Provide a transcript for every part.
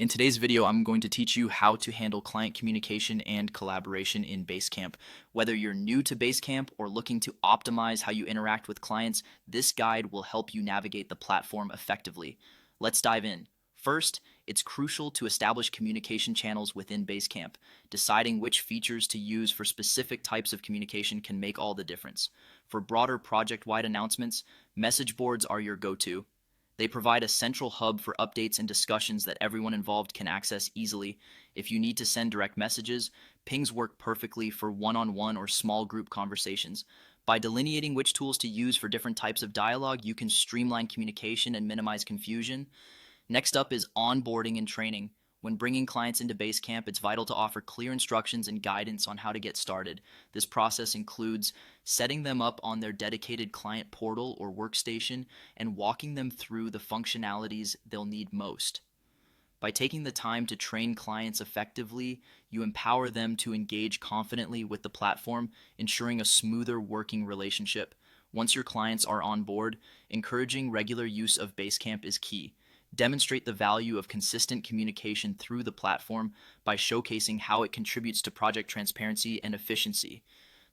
In today's video, I'm going to teach you how to handle client communication and collaboration in Basecamp. Whether you're new to Basecamp or looking to optimize how you interact with clients, this guide will help you navigate the platform effectively. Let's dive in. First, it's crucial to establish communication channels within Basecamp. Deciding which features to use for specific types of communication can make all the difference. For broader project-wide announcements, message boards are your go-to. They provide a central hub for updates and discussions that everyone involved can access easily. If you need to send direct messages, pings work perfectly for one-on-one or small group conversations. By delineating which tools to use for different types of dialogue, you can streamline communication and minimize confusion. Next up is onboarding and training. When bringing clients into Basecamp, it's vital to offer clear instructions and guidance on how to get started. This process includes setting them up on their dedicated client portal or workstation and walking them through the functionalities they'll need most. By taking the time to train clients effectively, you empower them to engage confidently with the platform, ensuring a smoother working relationship. Once your clients are on board, encouraging regular use of Basecamp is key. Demonstrate the value of consistent communication through the platform by showcasing how it contributes to project transparency and efficiency.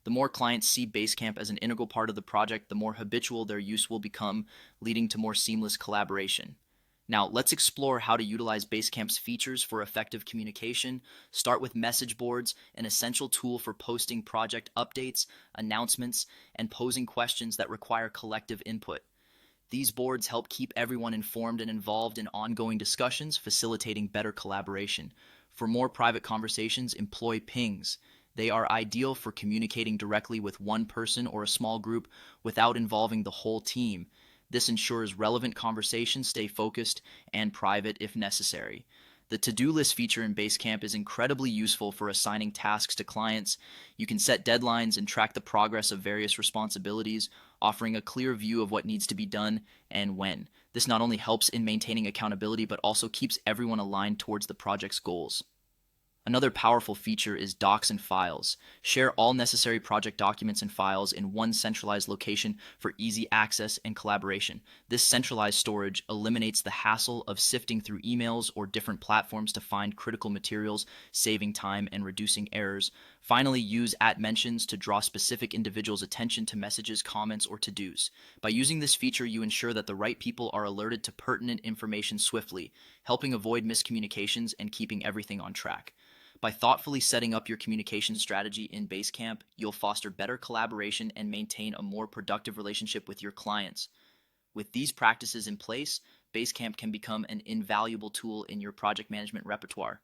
The more clients see Basecamp as an integral part of the project, the more habitual their use will become, leading to more seamless collaboration. Now, let's explore how to utilize Basecamp's features for effective communication. Start with message boards, an essential tool for posting project updates, announcements, and posing questions that require collective input. These boards help keep everyone informed and involved in ongoing discussions, facilitating better collaboration. For more private conversations, employ pings. They are ideal for communicating directly with one person or a small group without involving the whole team. This ensures relevant conversations stay focused and private if necessary. The to-do list feature in Basecamp is incredibly useful for assigning tasks to clients. You can set deadlines and track the progress of various responsibilities, offering a clear view of what needs to be done and when. This not only helps in maintaining accountability, but also keeps everyone aligned towards the project's goals. Another powerful feature is docs and files. Share all necessary project documents and files in one centralized location for easy access and collaboration. This centralized storage eliminates the hassle of sifting through emails or different platforms to find critical materials, saving time and reducing errors. Finally, use @mentions to draw specific individuals' attention to messages, comments, or to-dos. By using this feature, you ensure that the right people are alerted to pertinent information swiftly, helping avoid miscommunications and keeping everything on track. By thoughtfully setting up your communication strategy in Basecamp, you'll foster better collaboration and maintain a more productive relationship with your clients. With these practices in place, Basecamp can become an invaluable tool in your project management repertoire.